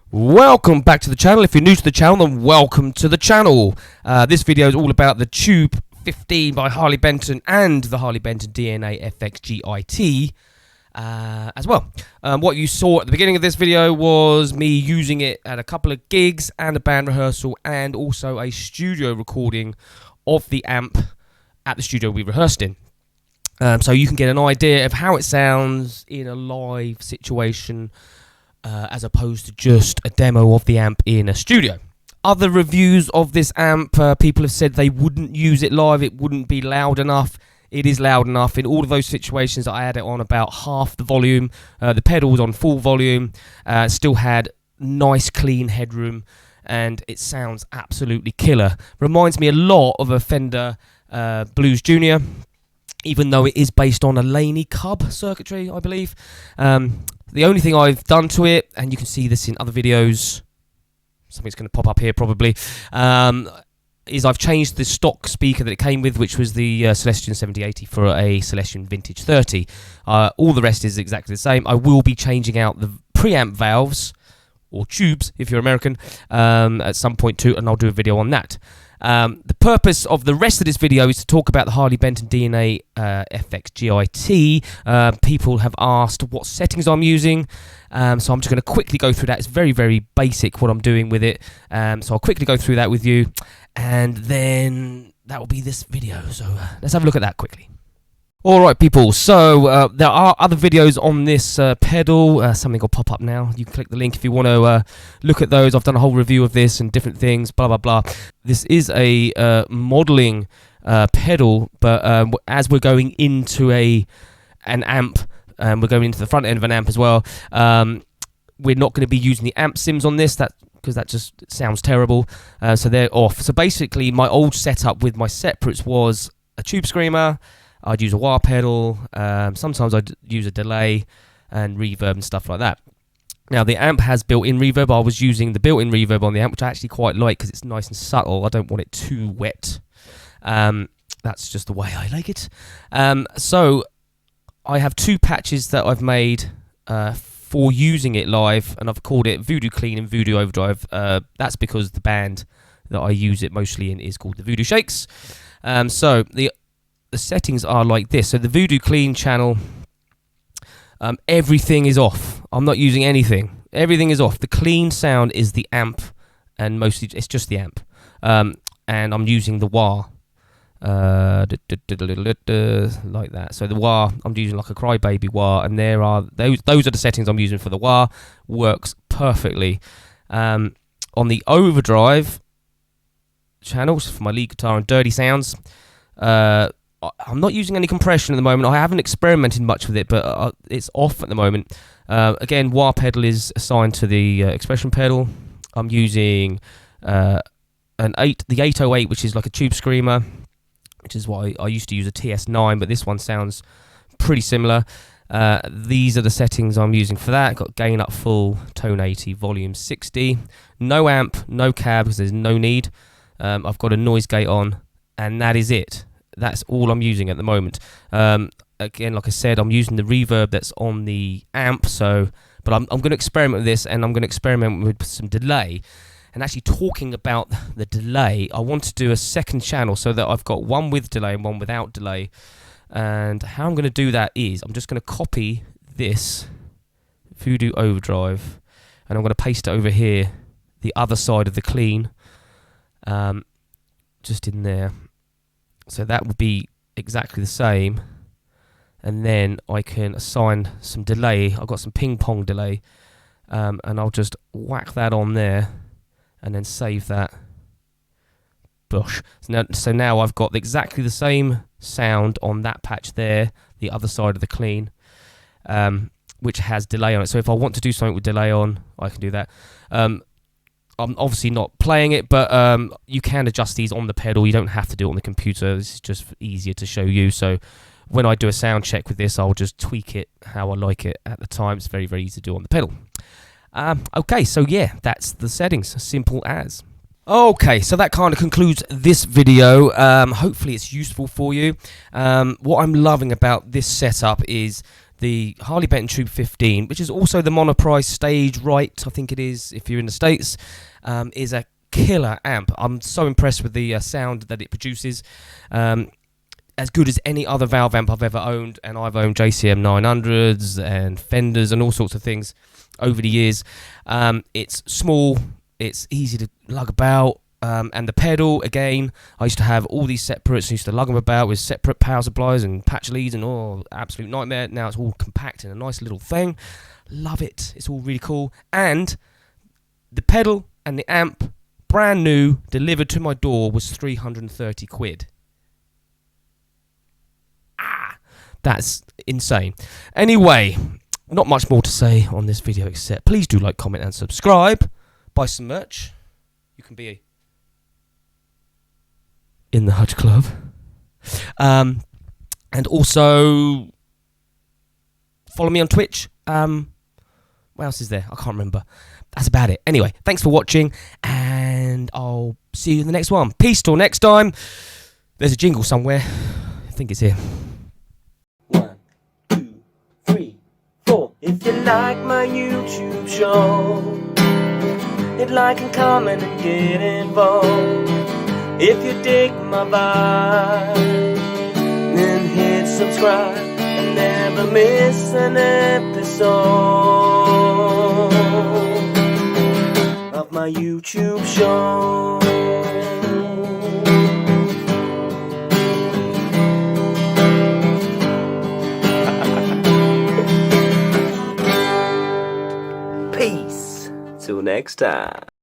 Welcome back to the channel. If you're new to the channel, then welcome to the channel. This video is all about the Tube 15 by Harley Benton and the Harley Benton DNAFX GiT as well. What you saw at the beginning of this video was me using it at a couple of gigs and a band rehearsal and also a studio recording of the amp at the studio we rehearsed in. So you can get an idea of how it sounds in a live situation as opposed to just a demo of the amp in a studio. Other reviews of this amp, people have said they wouldn't use it live, it wouldn't be loud enough. It is loud enough. In all of those situations, I had it on about half the volume. The pedal was on full volume, still had nice clean headroom, and it sounds absolutely killer. Reminds me a lot of a Fender Blues Junior, even though it is based on a Laney Cub circuitry, I believe. The only thing I've done to it, and you can see this in other videos, something's going to pop up here probably, is I've changed the stock speaker that it came with, which was the Celestion 7080 for a Celestion Vintage 30. All the rest is exactly the same. I will be changing out the preamp valves, or tubes if you're American, at some point too, and I'll do a video on that. The purpose of the rest of this video is to talk about the Harley Benton DNAFX GiT. People have asked what settings I'm using, so I'm just going to quickly go through that. It's very, very basic what I'm doing with it, so I'll quickly go through that with you, and then that will be this video. So let's have a look at that quickly. Alright people, so there are other videos on this pedal, something will pop up now, you can click the link if you want to look at those. I've done a whole review of this and different things, blah blah blah. This is a modelling pedal, but as we're going into an amp, we're going into the front end of an amp as well, we're not going to be using the amp sims on this, because that just sounds terrible, so they're off. So basically my old setup with my separates was a tube screamer, I'd use a wah pedal, sometimes I'd use a delay and reverb and stuff like that. Now the amp has built-in reverb. I was using the built-in reverb on the amp, which I actually quite like because it's nice and subtle. I don't want it too wet. That's just the way I like it. So I have two patches that I've made for using it live, and I've called it Voodoo Clean and Voodoo Overdrive. That's because the band that I use it mostly in is called the Voodoo Sheiks. So the settings are like this. So the Voodoo Clean channel, everything is off. I'm not using anything. Everything is off. The clean sound is the amp, and mostly it's just the amp. And I'm using the wah, like that. So the wah, I'm using like a crybaby wah, and there are those are the settings I'm using for the wah. Works perfectly. On the overdrive channels for my lead guitar and dirty sounds, I'm not using any compression at the moment. I haven't experimented much with it, but it's off at the moment. Again, wah pedal is assigned to the expression pedal. I'm using the 808, which is like a tube screamer, which is why I used to use a TS9, but this one sounds pretty similar. These are the settings I'm using for that. Got gain up full, tone 80, volume 60. No amp, no cab, because there's no need. I've got a noise gate on, and that is it. That's all I'm using at the moment. Again, like I said, I'm using the reverb that's on the amp, but I'm going to experiment with this, and I'm going to experiment with some delay. And actually talking about the delay, I want to do a second channel so that I've got one with delay and one without delay. And how I'm going to do that is I'm just going to copy this Voodoo Overdrive, and I'm going to paste it over here, the other side of the clean, just in there. So that would be exactly the same, and then I can assign some delay. I've got some ping pong delay, and I'll just whack that on there and then save that. Bush. So now I've got exactly the same sound on that patch there, the other side of the clean, which has delay on it. So if I want to do something with delay on, I can do that. I'm obviously not playing it, but you can adjust these on the pedal. You don't have to do it on the computer. This is just easier to show you. So when I do a sound check with this, I'll just tweak it how I like it at the time. It's very, very easy to do on the pedal. Okay, so yeah, that's the settings. Simple as. Okay, so that kind of concludes this video. Hopefully it's useful for you. What I'm loving about this setup is the Harley Benton Tube 15, which is also the monoprice stage right, I think it is, if you're in the States, is a killer amp. I'm so impressed with the sound that it produces. As good as any other valve amp I've ever owned, and I've owned JCM 900s and Fenders and all sorts of things over the years. It's small, it's easy to lug about, and the pedal, again, I used to have all these separates, I used to lug them about with separate power supplies and patch leads and all, absolute nightmare. Now it's all compact in a nice little thing. Love it, it's all really cool. And the pedal and the amp, brand new, delivered to my door, was 330 quid. That's insane. Anyway, not much more to say on this video except please do like, comment and subscribe. Buy some merch. You can be in the Hutch Club. And also follow me on Twitch. What else is there? I can't remember. That's about it. Anyway, thanks for watching and I'll see you in the next one. Peace till next time. There's a jingle somewhere. I think it's here. 1, 2, 3, 4. If you like my YouTube show, hit like and comment and get involved. If you dig my vibe, then hit subscribe and never miss an episode of my YouTube show. Peace. Till next time.